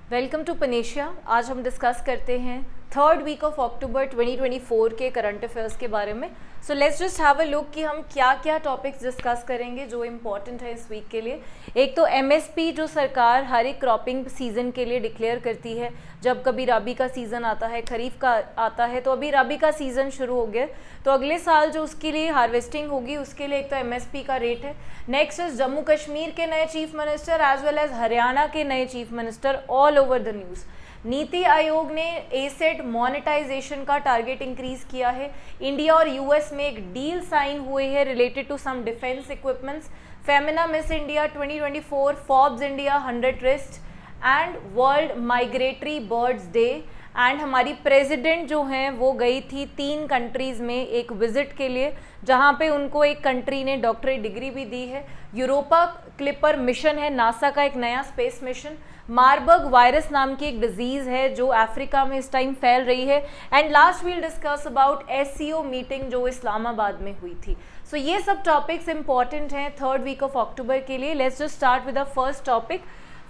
Welcome to panacea. आज हम discuss करते हैं थर्ड वीक ऑफ अक्टूबर 2024 के करंट अफेयर्स के बारे में। So let's just have a look कि हम क्या क्या टॉपिक्स डिस्कस करेंगे जो इम्पॉर्टेंट है इस वीक के लिए। एक तो एमएसपी जो सरकार हर एक क्रॉपिंग सीजन के लिए डिक्लेयर करती है। जब कभी रबी का सीज़न आता है, खरीफ का आता है, तो अभी रबी का सीज़न शुरू हो गया, तो अगले साल जो उसके लिए हार्वेस्टिंग होगी उसके लिए एक तो एमएसपी का रेट है। नेक्स्ट इज जम्मू कश्मीर के नए chief minister as well as Haryana के नए chief minister all over the news. NITI Aayog ने एसेट मोनेटाइजेशन का टारगेट इंक्रीज किया है। इंडिया और यूएस में एक डील साइन हुए हैं related to some defence equipments. Femina miss India 2024, Forbes India 100 list and world migratory birds day. And हमारी प्रेसिडेंट जो हैं वो गई थी 3 कंट्रीज़ में एक विजिट के लिए, जहाँ पे उनको एक कंट्री ने डॉक्टरेट डिग्री भी दी है। यूरोपा क्लिपर मिशन है नासा का एक नया स्पेस मिशन। मार्बर्ग वायरस नाम की एक डिजीज़ है जो अफ्रीका में इस टाइम फैल रही है। And last we'll discuss about SCO meeting जो इस्लामाबाद में हुई थी। सो ये सब टॉपिक्स इंपॉर्टेंट हैं थर्ड वीक ऑफ अक्टूबर के लिए। Let's just start with the first topic.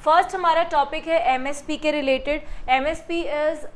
First हमारा टॉपिक है एमएसपी के रिलेटेड। MSP is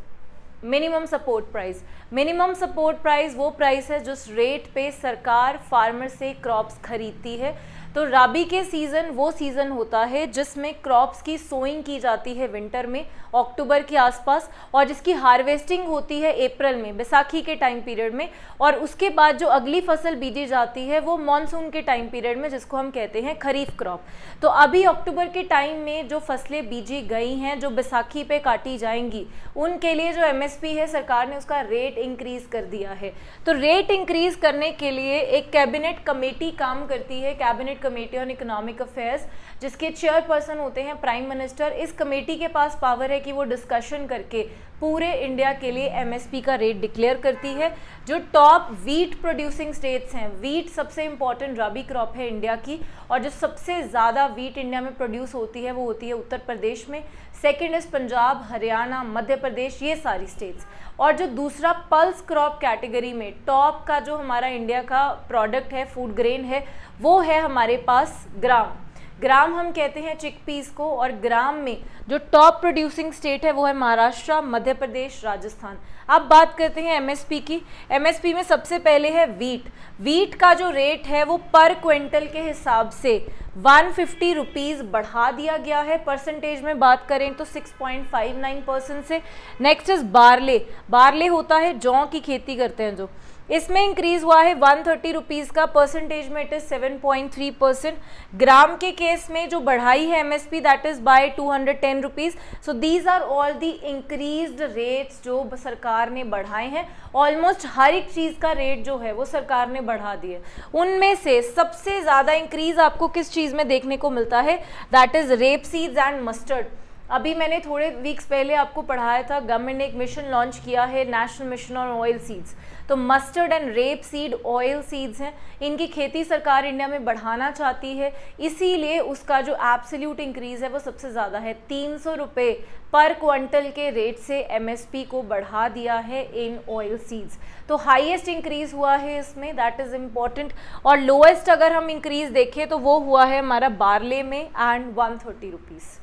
minimum support price. Minimum support price वो प्राइस है जिस रेट पे सरकार फार्मर से क्रॉप्स खरीदती है। तो रबी के सीज़न वो सीज़न होता है जिसमें क्रॉप्स की सोइंग की जाती है विंटर में अक्टूबर के आसपास, और जिसकी हार्वेस्टिंग होती है अप्रैल में बैसाखी के टाइम पीरियड में, और उसके बाद जो अगली फसल बीजी जाती है वो मानसून के टाइम पीरियड में जिसको हम कहते हैं खरीफ क्रॉप। तो अभी अक्टूबर के टाइम में जो फसलें बीजी गई हैं जो बैसाखी पे काटी जाएंगी उनके लिए जो एमएसपी है सरकार ने उसका रेट इंक्रीज कर दिया है। तो रेट इंक्रीज करने के लिए एक कैबिनेट कमेटी काम करती है, cabinet committee on economic affairs, जिसके चेयरपर्सन होते हैं प्राइम मिनिस्टर। इस कमेटी के पास पावर है कि वो डिस्कशन करके पूरे इंडिया के लिए एमएसपी का रेट डिक्लेयर करती है। जो टॉप वीट प्रोड्यूसिंग स्टेट्स हैं, वीट सबसे इंपॉर्टेंट रबी क्रॉप है इंडिया की, और जो सबसे ज़्यादा वीट इंडिया में प्रोड्यूस होती है वो होती है उत्तर प्रदेश में। सेकेंड इज पंजाब, हरियाणा, मध्य प्रदेश, ये सारी स्टेट्स। और जो दूसरा पल्स क्रॉप कैटेगरी में टॉप का जो हमारा इंडिया का प्रोडक्ट है, फूड ग्रेन है, वो है हमारे पास ग्राम। ग्राम हम कहते हैं चिकपीस को, और ग्राम में जो टॉप प्रोड्यूसिंग स्टेट है वो है महाराष्ट्र, मध्य प्रदेश, राजस्थान। अब बात करते हैं एमएसपी की। एमएसपी में सबसे पहले है वीट। वीट का जो रेट है वो पर क्विंटल के हिसाब से 150 रुपीज़ बढ़ा दिया गया है। परसेंटेज में बात करें तो 6.59% से। Next is barley. बारले होता है जौ की खेती करते हैं जो, इसमें इंक्रीज हुआ है 130 रुपीज़ का। परसेंटेज में इट इज 7.3%। ग्राम के केस में जो बढ़ाई है MSP that is by 210 rupees. So these are all the increased rates जो सरकार ने बढ़ाए हैं। ऑलमोस्ट हर एक चीज़ का रेट जो है वो सरकार ने बढ़ा दिया। उनमें से सबसे ज़्यादा इंक्रीज आपको किस चीज़ में देखने को मिलता है, that is rape seeds and mustard. अभी मैंने थोड़े वीक्स पहले आपको पढ़ाया था, गवर्नमेंट ने एक मिशन लॉन्च किया है, national mission on oil seeds. तो mustard and rape seed oil seeds हैं, इनकी खेती सरकार इंडिया में बढ़ाना चाहती है, इसीलिए उसका जो एब्सोल्यूट इंक्रीज है वो सबसे ज़्यादा है। 300 रुपये पर क्विंटल के रेट से एमएसपी को बढ़ा दिया है इन ऑयल सीड्स। तो हाईएस्ट इंक्रीज हुआ है इसमें, दैट इज़ इम्पॉर्टेंट। और लोएस्ट अगर हम इंक्रीज देखें तो वो हुआ है हमारा बारले में and 130 rupees.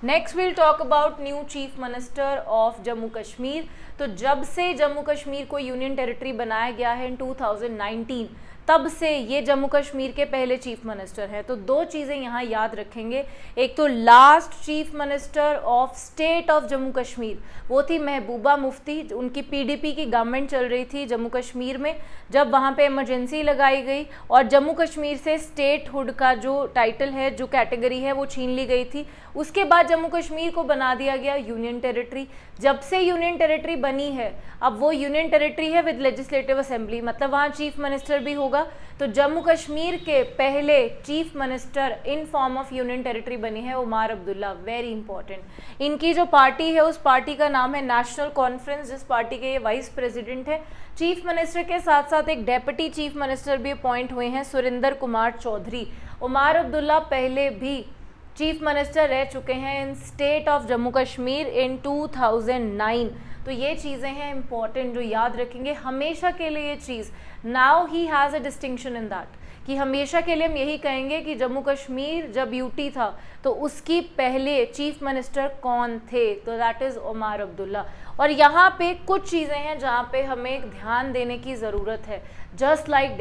Next will talk about new chief minister of Jammu Kashmir. तो जब से जम्मू कश्मीर को यूनियन टेरिटरी बनाया गया है इन 2019, तब से ये जम्मू कश्मीर के पहले चीफ मिनिस्टर हैं। तो 2 चीज़ें यहाँ याद रखेंगे। एक तो last chief minister of state of Jammu Kashmir वो थी महबूबा मुफ्ती। उनकी पीडीपी की गवर्नमेंट चल रही थी जम्मू कश्मीर में, जब वहाँ पे इमरजेंसी लगाई गई और जम्मू कश्मीर से स्टेटहुड का जो टाइटल है, जो कैटेगरी है, वो छीन ली गई थी। उसके बाद जम्मू कश्मीर को बना दिया गया यूनियन टेरिटरी। जब से यूनियन टेरिटरी बनी है, अब वो यूनियन टेरिटरी है विद लेजिस्लेटिव असेंबली, मतलब वहाँ चीफ मिनिस्टर भी होगा। तो जम्मू कश्मीर के पहले chief minister in form of union territory बनी है उमर अब्दुल्ला, वेरी इंपॉर्टेंट। इनकी जो पार्टी है उस पार्टी का नाम है नेशनल कॉन्फ्रेंस, जिस पार्टी के ये वाइस प्रेसिडेंट है। चीफ मिनिस्टर के साथ साथ एक डेप्यूटी चीफ मिनिस्टर भी अपॉइंट हुए हैं, सुरिंदर कुमार चौधरी। उमर अब्दुल्ला पहले भी चीफ मिनिस्टर रह चुके हैं in state of Jammu Kashmir in 2009। तो ये चीज़ें हैं इंपॉर्टेंट जो याद रखेंगे हमेशा के लिए ये चीज़। Now he has a distinction in that कि हमेशा के लिए हम यही कहेंगे कि जम्मू कश्मीर जब यूटी था तो उसकी पहले चीफ मिनिस्टर कौन थे, तो दैट इज़ उमर अब्दुल्ला। और यहाँ पे कुछ चीज़ें हैं जहाँ पे हमें ध्यान देने की ज़रूरत है। जस्ट लाइक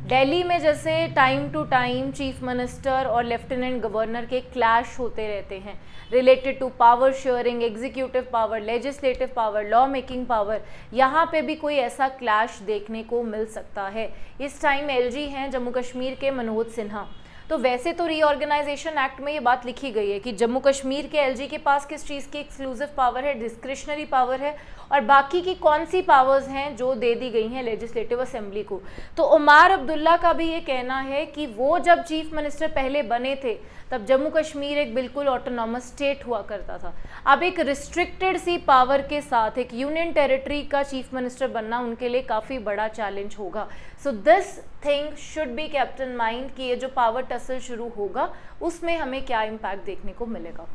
दिल्ली में जैसे time to time chief minister और लेफ्टिनेंट गवर्नर के क्लैश होते रहते हैं related to power sharing, executive power, legislative power, law making power, यहाँ पे भी कोई ऐसा क्लैश देखने को मिल सकता है। इस टाइम एलजी हैं जम्मू कश्मीर के मनोज सिन्हा। तो वैसे तो रीऑर्गेनाइजेशन एक्ट में ये बात लिखी गई है कि जम्मू कश्मीर के एलजी के पास किस चीज़ की एक्सक्लूसिव पावर है, डिस्क्रिशनरी पावर है, और बाकी की कौन सी पावर्स हैं जो दे दी गई हैं लेजिस्लेटिव असेंबली को। तो उमर अब्दुल्ला का भी ये कहना है कि वो जब चीफ मिनिस्टर पहले बने थे तब जम्मू कश्मीर एक बिल्कुल ऑटोनॉमस स्टेट हुआ करता था। अब एक रिस्ट्रिक्टेड सी पावर के साथ एक यूनियन टेरिटरी का चीफ मिनिस्टर बनना उनके लिए काफ़ी बड़ा चैलेंज होगा। So this thing should be kept in mind कि ये जो पावर टसल शुरू होगा उसमें हमें क्या इम्पैक्ट देखने को मिलेगा।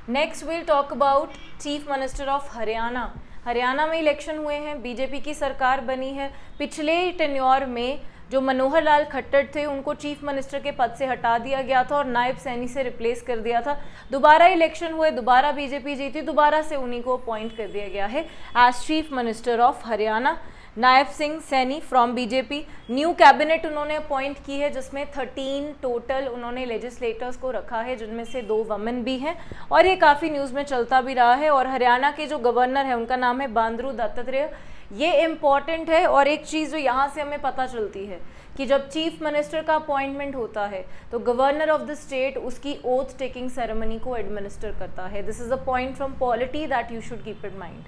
Next will talk about chief minister of Haryana. Haryana में इलेक्शन हुए हैं, बीजेपी की सरकार बनी है। पिछले टेन्योर में जो मनोहर लाल खट्टर थे उनको चीफ मिनिस्टर के पद से हटा दिया गया था और नायब सैनी से रिप्लेस कर दिया था। दोबारा इलेक्शन हुए, दोबारा बीजेपी जीती, दोबारा से उन्हीं को अपॉइंट कर दिया गया है as chief minister of Haryana. Nayab Singh Saini from BJP. New cabinet उन्होंने अपॉइंट की है जिसमें 13 टोटल उन्होंने लेजिस्लेटर्स को रखा है, जिनमें से 2 वमेन भी हैं, और ये काफ़ी न्यूज़ में चलता भी रहा है। और हरियाणा के जो गवर्नर है उनका नाम है बंडारू दत्तात्रेय। ये इम्पॉर्टेंट है। और एक चीज़ जो यहाँ से हमें पता चलती है कि जब चीफ मिनिस्टर का अपॉइंटमेंट होता है तो गवर्नर ऑफ द स्टेट उसकी ओथ टेकिंग सेरेमनी को एडमिनिस्टर करता है। This is a point from polity that you should keep in mind.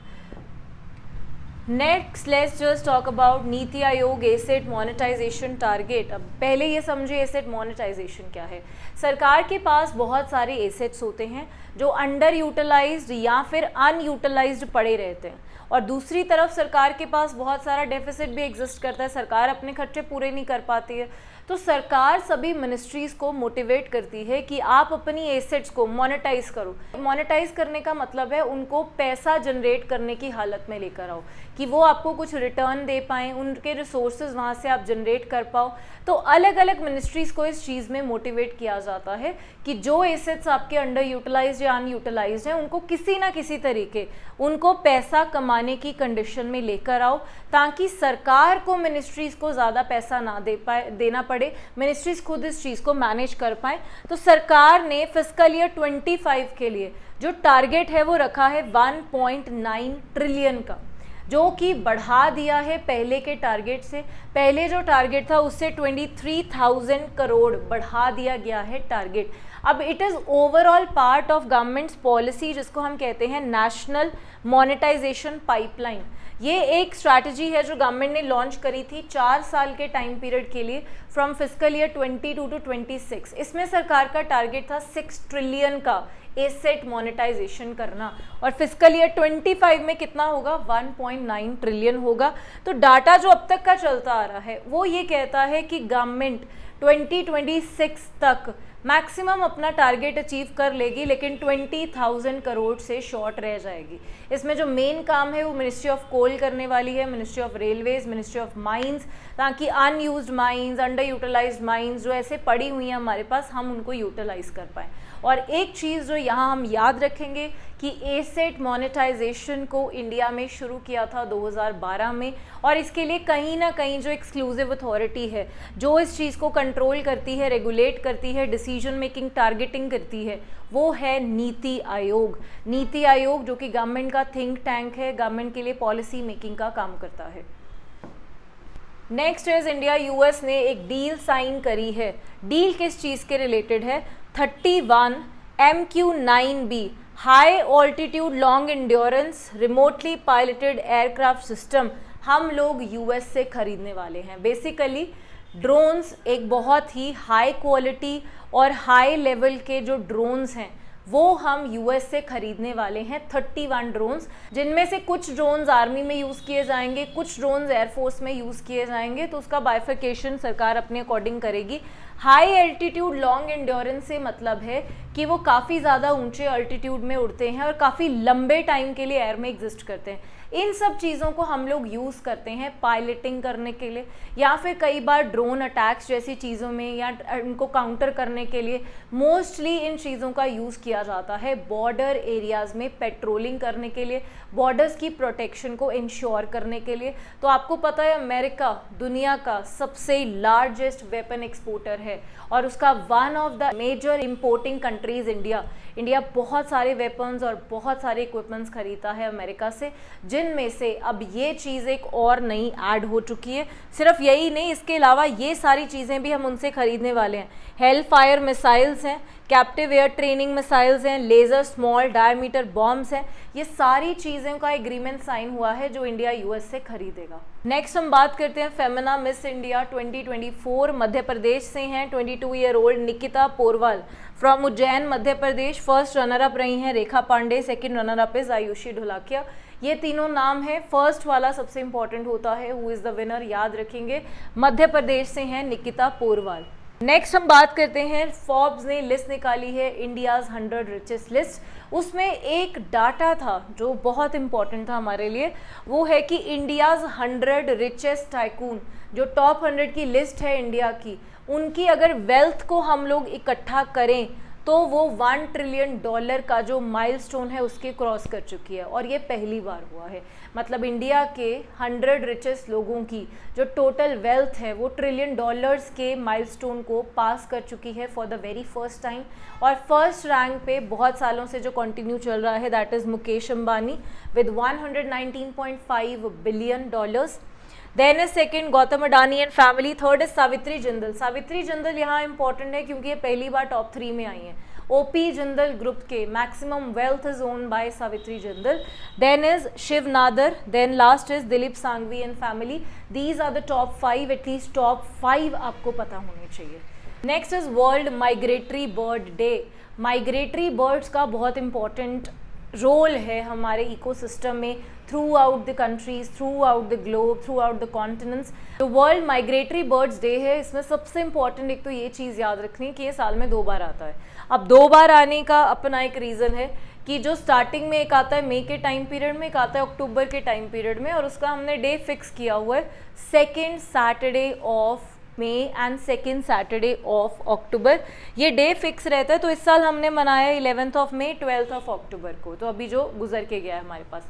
Next let's just talk about NITI Aayog asset monetization target. अब पहले ये समझे एसेट मोनेटाइजेशन क्या है। सरकार के पास बहुत सारे एसेट्स होते हैं जो अंडर यूटिलाइज्ड या फिर अनयूटिलाइज्ड पड़े रहते हैं, और दूसरी तरफ सरकार के पास बहुत सारा डेफिसिट भी एग्जिस्ट करता है, सरकार अपने खर्चे पूरे नहीं कर पाती है। तो सरकार सभी मिनिस्ट्रीज़ को मोटिवेट करती है कि आप अपनी एसेट्स को मोनेटाइज करो। मोनेटाइज करने का मतलब है उनको पैसा जनरेट करने की हालत में लेकर आओ कि वो आपको कुछ रिटर्न दे पाएँ, उनके रिसोर्सेज वहाँ से आप जनरेट कर पाओ। तो अलग अलग मिनिस्ट्रीज़ को इस चीज़ में मोटिवेट किया जाता है कि जो एसेट्स आपके अंडर यूटिलाइज्ड या अनयूटिलाइज्ड हैं उनको किसी ना किसी तरीके उनको पैसा कमाने की कंडीशन में लेकर आओ, ताकि सरकार को मिनिस्ट्रीज़ को ज़्यादा पैसा ना देना पड़े, मिनिस्ट्रीज़ खुद इस चीज़ को मैनेज कर पाएँ। तो सरकार ने फिस्कल ईयर 25 के लिए जो टारगेट है वो रखा है 1.9 ट्रिलियन का, जो कि बढ़ा दिया है पहले के टारगेट से। पहले जो टारगेट था उससे 23,000 करोड़ बढ़ा दिया गया है टारगेट। अब it is overall part of governments policy जिसको हम कहते हैं नेशनल मोनेटाइजेशन पाइपलाइन। ये एक स्ट्रैटेजी है जो गवर्नमेंट ने लॉन्च करी थी 4 साल के टाइम पीरियड के लिए, फ्रॉम फिस्कल ईयर 22 टू 26। इसमें सरकार का टारगेट था 6 ट्रिलियन का एसेट मोनेटाइजेशन करना, और फिस्कल ईयर 25 में कितना होगा, 1.9 ट्रिलियन होगा। तो डाटा जो अब तक का चलता आ रहा है वो ये कहता है कि गवर्नमेंट 2026 तक मैक्सिमम अपना टारगेट अचीव कर लेगी, लेकिन 20,000 करोड़ से शॉर्ट रह जाएगी। इसमें जो मेन काम है वो मिनिस्ट्री ऑफ कोल करने वाली है, ministry of railways, ministry of mines, ताकि unused mines, underutilised mines जो ऐसे पड़ी हुई हैं हमारे पास, हम उनको यूटिलाइज कर पाएँ। और एक चीज़ जो यहाँ हम याद रखेंगे कि एसेट मोनेटाइजेशन को इंडिया में शुरू किया था 2012 में, और इसके लिए कहीं ना कहीं जो एक्सक्लूसिव अथॉरिटी है जो इस चीज़ को कंट्रोल करती है, रेगुलेट करती है, डिसीजन मेकिंग, टारगेटिंग करती है, वो है नीति आयोग। नीति आयोग जो कि गवर्नमेंट का थिंक टैंक है, गवर्नमेंट के लिए पॉलिसी मेकिंग का काम करता है। नेक्स्ट इज इंडिया यूएस ने एक डील साइन करी है। डील किस चीज़ के रिलेटेड है, 31 MQ-9B high altitude long endurance remotely piloted aircraft system हम लोग यूएस से खरीदने वाले हैं। बेसिकली ड्रोन्स एक बहुत ही हाई क्वालिटी और हाई लेवल के जो ड्रोन्स हैं वो हम यूएस से खरीदने वाले हैं। 31 ड्रोन्स, जिनमें से कुछ ड्रोन्स आर्मी में यूज़ किए जाएंगे, कुछ ड्रोन्स एयरफोर्स में यूज़ किए जाएंगे, तो उसका बाइफिकेशन सरकार अपने अकॉर्डिंग करेगी। हाई एल्टीट्यूड लॉन्ग एंड्योरेंस से मतलब है कि वो काफ़ी ज़्यादा ऊंचे अल्टीट्यूड में उड़ते हैं और काफ़ी लंबे टाइम के लिए एयर में एग्जिस्ट करते हैं। इन सब चीज़ों को हम लोग यूज़ करते हैं पायलटिंग करने के लिए, या फिर कई बार ड्रोन अटैक्स जैसी चीज़ों में, या इनको काउंटर करने के लिए मोस्टली इन चीज़ों का यूज़ किया जाता है। बॉर्डर एरियाज़ में पेट्रोलिंग करने के लिए, बॉर्डर्स की प्रोटेक्शन को इंश्योर करने के लिए। तो आपको पता है अमेरिका दुनिया का सबसे लार्जेस्ट वेपन एक्सपोर्टर है और उसका one of the major importing countries India बहुत सारे वेपन्स और बहुत सारे इक्विपमेंट्स खरीदता है अमेरिका से, जिनमें से अब ये चीज़ एक और नई ऐड हो चुकी है। सिर्फ यही नहीं, इसके अलावा ये सारी चीज़ें भी हम उनसे खरीदने वाले हैं। हेल फायर मिसाइल्स हैं, कैप्टिव एयर ट्रेनिंग मिसाइल्स हैं, लेज़र स्मॉल डायमीटर बॉम्ब्स हैं, ये सारी चीज़ों का एग्रीमेंट साइन हुआ है जो इंडिया यूएस से खरीदेगा। नेक्स्ट हम बात करते हैं Femina miss India 2024 Madhya Pradesh से हैं 22 year old Nikita Porwal from Ujjain Madhya Pradesh. First runner up रही हैं Rekha Pandey, second runner up is Ayushi Dholakia. ये तीनों नाम है, फर्स्ट वाला सबसे इंपॉर्टेंट होता है, हु इज़ द विनर याद रखेंगे। मध्य प्रदेश से हैं निकिता पोरवाल। नेक्स्ट हम बात करते हैं, फोर्ब्स ने लिस्ट निकाली है इंडियाज़ 100 रिचेस्ट लिस्ट। उसमें एक डाटा था जो बहुत इंपॉर्टेंट था हमारे लिए, वो है कि इंडियाज़ 100 रिचेस्ट टाइकून, जो टॉप 100 की लिस्ट है इंडिया की, उनकी अगर वेल्थ को हम लोग इकट्ठा करें तो वो $1 ट्रिलियन का जो माइलस्टोन है उसके क्रॉस कर चुकी है, और ये पहली बार हुआ है। मतलब इंडिया के 100 रिचेस्ट लोगों की जो टोटल वेल्थ है वो $1 ट्रिलियन के माइलस्टोन को पास कर चुकी है for the very first time. और फर्स्ट रैंक पे बहुत सालों से जो कंटिन्यू चल रहा है, that is Mukesh Ambani with $119.5 billion. Then is second Gautam Adani and family. Third is Savitri Jindal. Savitri Jindal यहाँ इंपॉर्टेंट है क्योंकि ये पहली बार टॉप 3 में आई हैं। ओपी जिंदल ग्रुप के maximum wealth is own by Savitri Jindal. Then is Shiv Nadar, then last is Dilip Sanghvi and family. These are the top 5, at least top 5 आपको पता होने चाहिए। Next is world migratory bird day. Migratory birds का बहुत इंपॉर्टेंट रोल है हमारे इकोसिस्टम में, throughout the countries, throughout the globe, throughout the continents. तो वर्ल्ड माइग्रेटरी बर्ड्स डे है। इसमें सबसे इंपॉर्टेंट एक तो ये चीज़ याद रखनी कि ये साल में 2 बार आता है। अब 2 बार आने का अपना एक रीज़न है कि जो स्टार्टिंग में एक आता है मई के टाइम पीरियड में, एक आता है अक्टूबर के टाइम पीरियड में, और उसका हमने डे फिक्स किया हुआ है 2nd Saturday of May and 2nd Saturday of October. ये डे फिक्स रहता है। तो इस साल हमने मनाया 11th of May, 12th of October को, तो अभी जो गुजर के गया है हमारे पास।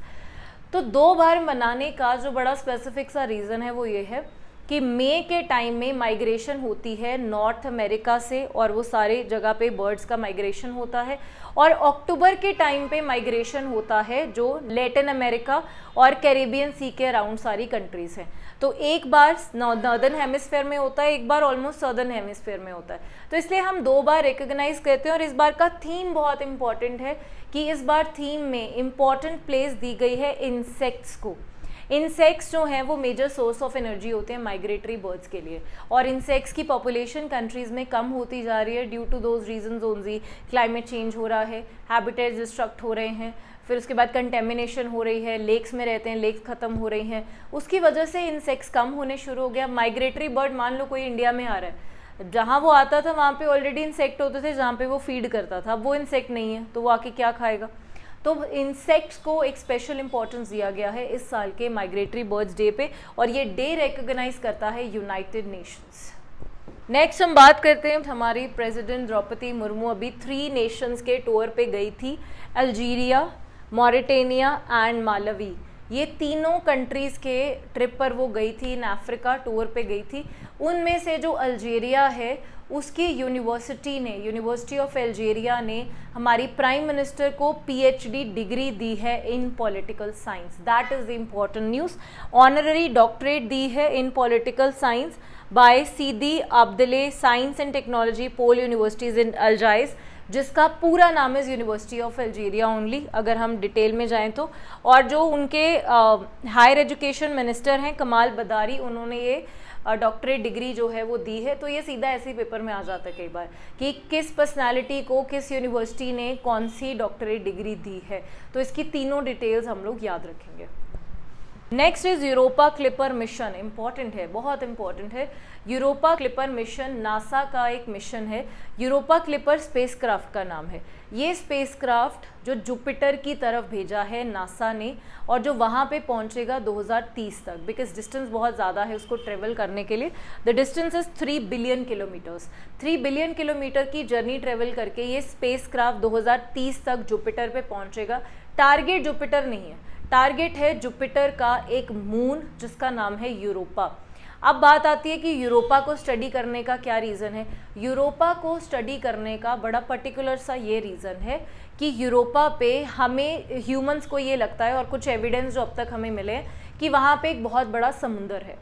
तो 2 बार मनाने का जो बड़ा स्पेसिफिक सा रीज़न है वो ये है कि मई के टाइम में माइग्रेशन होती है नॉर्थ अमेरिका से, और वो सारे जगह पे बर्ड्स का माइग्रेशन होता है, और अक्टूबर के टाइम पे माइग्रेशन होता है जो लैटिन अमेरिका और कैरिबियन सी के अराउंड सारी कंट्रीज़ हैं। तो एक बार नॉर्दर्न हेमिस्फेयर में होता है, एक बार ऑलमोस्ट सदर्न हेमिस्फेयर में होता है। तो इसलिए हम 2 बार रिकॉग्नाइज करते हैं। और इस बार का थीम बहुत इंपॉर्टेंट है कि इस बार थीम में इम्पॉर्टेंट प्लेस दी गई है इंसेक्ट्स को। इंसेक्ट्स जो हैं वो मेजर सोर्स ऑफ एनर्जी होते हैं माइग्रेटरी बर्ड्स के लिए, और इंसेक्ट्स की पॉपुलेशन कंट्रीज़ में कम होती जा रही है due to those reasons only. Climate change हो रहा है, हैबिटेट्स डिस्ट्रक्ट हो रहे हैं, फिर उसके बाद कंटेमिनेशन हो रही है, लेक्स में रहते हैं, लेक्स ख़त्म हो रही हैं, उसकी वजह से इंसेक्ट्स कम होने शुरू हो गया। माइग्रेटरी बर्ड मान लो कोई इंडिया में आ रहा है, जहाँ वो आता था वहाँ पे ऑलरेडी इंसेक्ट होते थे जहाँ पे वो फीड करता था, अब वो इंसेक्ट नहीं है तो वो आके क्या खाएगा। तो इंसेक्ट्स को एक स्पेशल इंपॉर्टेंस दिया गया है इस साल के माइग्रेटरी बर्ड्स डे पे, और ये डे रिकॉग्नाइज करता है यूनाइटेड नेशंस। नेक्स्ट हम बात करते हैं, हमारी प्रेसिडेंट द्रौपदी मुर्मू अभी 3 नेशंस के टूर पे गई थी, अल्जीरिया, मॉरिटेनिया एंड मालवी। ये तीनों कंट्रीज़ के ट्रिप पर वो गई थी, इन अफ्रीका टूर पे गई थी। उनमें से जो अल्जीरिया है उसकी यूनिवर्सिटी ने, यूनिवर्सिटी ऑफ अल्जीरिया ने हमारी प्राइम मिनिस्टर को PhD डिग्री दी है in political science. That is the important news. Honorary doctorate दी है in political science by Sidi Abdellah science and technology pole universities in Algiers, जिसका पूरा नाम है यूनिवर्सिटी ऑफ अल्जीरिया ओनली, अगर हम डिटेल में जाएं तो। और जो उनके हायर एजुकेशन मिनिस्टर हैं कमाल बदारी, उन्होंने ये डॉक्टरेट डिग्री जो है वो दी है। तो ये सीधा ऐसे ही पेपर में आ जाता है कई बार कि किस पर्सनालिटी को किस यूनिवर्सिटी ने कौन सी डॉक्टरेट डिग्री दी है, तो इसकी तीनों डिटेल्स हम लोग याद रखेंगे। Next is Europa clipper mission, important है, बहुत इंपॉर्टेंट है। यूरोपा क्लिपर मिशन नासा का एक मिशन है। यूरोपा क्लिपर स्पेसक्राफ्ट का नाम है। ये स्पेसक्राफ्ट जो जुपिटर की तरफ भेजा है नासा ने, और जो वहाँ पे पहुँचेगा 2030 तक, बिकॉज डिस्टेंस बहुत ज़्यादा है उसको ट्रेवल करने के लिए। The distance is 3 billion kilometres. 3 billion kilometre की जर्नी ट्रेवल करके ये स्पेसक्राफ्ट 2030 तक जुपिटर पे पहुँचेगा। टारगेट जुपिटर नहीं है, टारगेट है जुपिटर का एक मून जिसका नाम है यूरोपा। अब बात आती है कि यूरोपा को स्टडी करने का क्या रीज़न है। यूरोपा को स्टडी करने का बड़ा पर्टिकुलर सा ये रीज़न है कि यूरोपा पे हमें ह्यूमंस को ये लगता है, और कुछ एविडेंस जो अब तक हमें मिले हैं, कि वहाँ पे एक बहुत बड़ा समुंदर है।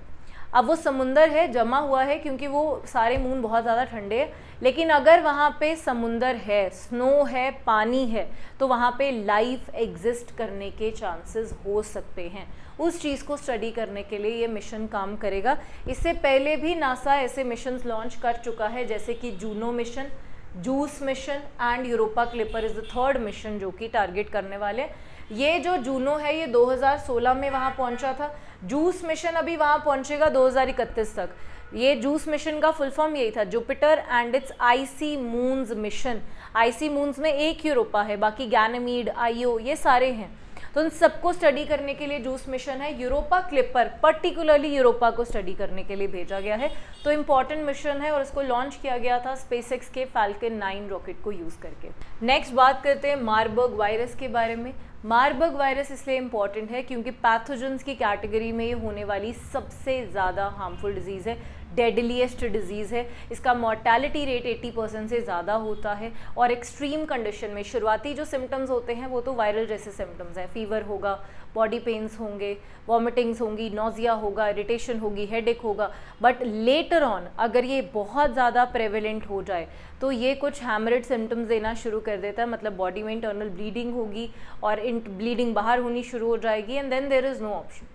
अब वो समुंदर है, जमा हुआ है क्योंकि वो सारे मून बहुत ज़्यादा ठंडे हैं, लेकिन अगर वहाँ पे समुंदर है, स्नो है, पानी है, तो वहाँ पे लाइफ एग्जिस्ट करने के चांसेस हो सकते हैं। उस चीज़ को स्टडी करने के लिए ये मिशन काम करेगा। इससे पहले भी नासा ऐसे मिशंस लॉन्च कर चुका है, जैसे कि Juno mission, juice mission and Europa clipper is the third mission जो कि टारगेट करने वाले हैं। ये जो जूनो है ये 2016 में वहाँ पहुँचा था। जूस मिशन अभी वहाँ पहुँचेगा 2031 तक। ये जूस मिशन का फुल फॉर्म यही था, Jupiter and it's IC moons mission. IC moons में एक यूरोपा है, बाकी गैनीमीड, आईओ ये सारे हैं। तो उन सबको स्टडी करने के लिए जूस मिशन है। यूरोपा क्लिपर पर्टिकुलरली यूरोपा को स्टडी करने के लिए भेजा गया है, तो इम्पॉर्टेंट मिशन है और इसको लॉन्च किया गया था स्पेसएक्स के फाल्कन 9 रॉकेट को यूज़ करके। नेक्स्ट बात करते हैं मार्बर्ग वायरस के बारे में। मार्बर्ग वायरस इसलिए इम्पॉर्टेंट है क्योंकि पैथोजेंस की कैटेगरी में ये होने वाली सबसे ज़्यादा हार्मफुल डिजीज़ है, डेडलीस्ट डिजीज़ है। इसका मॉर्टैलिटी रेट 80% से ज़्यादा होता है, और एक्सट्रीम कंडीशन में शुरुआती जो सिम्टम्स होते हैं वो तो वायरल जैसे सिम्टम्स हैं। फीवर होगा, बॉडी पेन्स होंगे, वॉमिटिंग्स होंगी, नोजिया होगा, इरिटेशन होगी, हेडेक होगा। बट लेटर ऑन अगर ये बहुत ज़्यादा प्रेवेलेंट हो जाए तो ये कुछ हैमरेज सिम्टम्स देना शुरू कर देता है, मतलब बॉडी में इंटरनल ब्लीडिंग होगी और ब्लीडिंग बाहर होनी शुरू हो जाएगी, and then there is no option.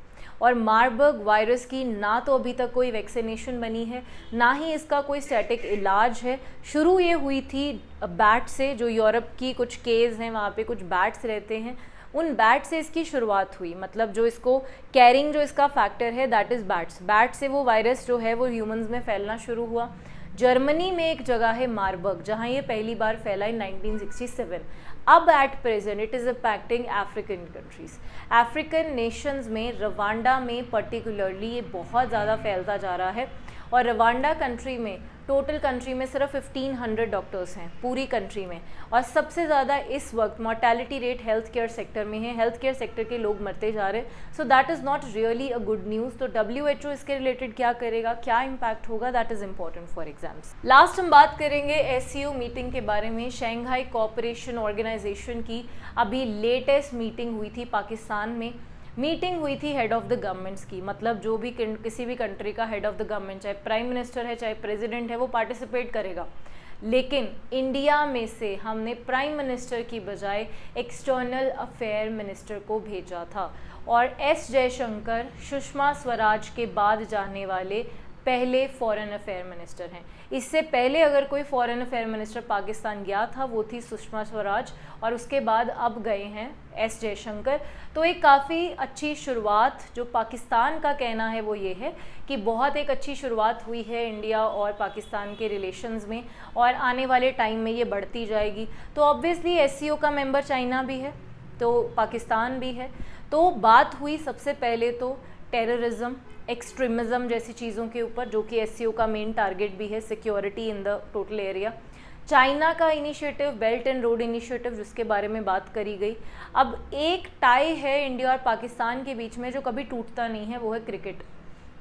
और मार्बर्ग वायरस की ना तो अभी तक कोई वैक्सीनेशन बनी है, ना ही इसका कोई स्टैटिक इलाज है। शुरू ये हुई थी बैट से, जो यूरोप की कुछ केस हैं वहाँ पे कुछ बैट्स रहते हैं, उन बैट से इसकी शुरुआत हुई। मतलब जो इसको कैरिंग जो इसका फैक्टर है दैट इज़ बैट्स। बैट से वो वायरस जो है वो ह्यूमंस में फैलना शुरू हुआ। जर्मनी में एक जगह है मार्बर्ग जहाँ ये पहली बार फैला इन 1967। अब at present it is impacting African countries. African Nations में रवांडा में पर्टिकुलरली ये बहुत ज़्यादा फैलता जा रहा है, और रवांडा कंट्री में टोटल कंट्री में सिर्फ 1500 डॉक्टर्स हैं पूरी कंट्री में, और सबसे ज़्यादा इस वक्त mortality rate health care sector में है। हेल्थ केयर सेक्टर के लोग मरते जा रहे हैं, so that is not really a good news. तो WHO इसके रिलेटेड क्या करेगा, क्या इम्पैक्ट होगा, that is important for exams. Last हम बात करेंगे SCO मीटिंग के बारे में। शंघाई कोऑपरेशन ऑर्गेनाइजेशन की अभी लेटेस्ट मीटिंग हुई थी पाकिस्तान में। मीटिंग हुई थी हेड ऑफ़ द गवर्नमेंट्स की, मतलब जो भी किसी भी कंट्री का हेड ऑफ़ द गवर्नमेंट, चाहे प्राइम मिनिस्टर है चाहे प्रेसिडेंट है, वो पार्टिसिपेट करेगा। लेकिन इंडिया में से हमने प्राइम मिनिस्टर की बजाय एक्सटर्नल अफेयर मिनिस्टर को भेजा था, और S जयशंकर सुषमा स्वराज के बाद जाने वाले पहले फॉरेन अफेयर मिनिस्टर हैं। इससे पहले अगर कोई फॉरेन अफेयर मिनिस्टर पाकिस्तान गया था वो थी सुषमा स्वराज, और उसके बाद अब गए हैं S जयशंकर। तो एक काफ़ी अच्छी शुरुआत जो पाकिस्तान का कहना है वो ये है कि बहुत एक अच्छी शुरुआत हुई है इंडिया और पाकिस्तान के रिलेशंस में, और आने वाले टाइम में ये बढ़ती जाएगी। तो ऑब्वियसली SCO का मेंबर चाइना भी है, तो पाकिस्तान भी है। तो बात हुई सबसे पहले तो टेररिज्म, एक्सट्रीमिज़म जैसी चीज़ों के ऊपर, जो कि SCO का मेन टारगेट भी है, security in the total area. China का initiative belt and road initiative जिसके बारे में बात करी गई। अब एक टाई है इंडिया और पाकिस्तान के बीच में जो कभी टूटता नहीं है, वो है क्रिकेट।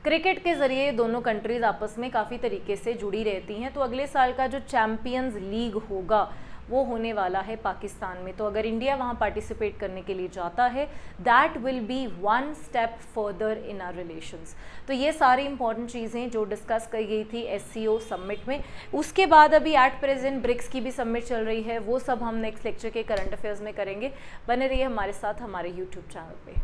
क्रिकेट के ज़रिए दोनों कंट्रीज़ आपस में काफ़ी तरीके से जुड़ी रहती हैं। तो अगले साल का जो चैम्पियंस लीग होगा वो होने वाला है पाकिस्तान में। तो अगर इंडिया वहाँ पार्टिसिपेट करने के लिए जाता है, that will be one step further in our relations. तो ये सारी इंपॉर्टेंट चीज़ें जो डिस्कस की गई थी SCO समिट में। उसके बाद अभी एट प्रेजेंट ब्रिक्स की भी समिट चल रही है, वो सब हम नेक्स्ट लेक्चर के करंट अफेयर्स में करेंगे। बने रहिए हमारे साथ हमारे यूट्यूब चैनल पे।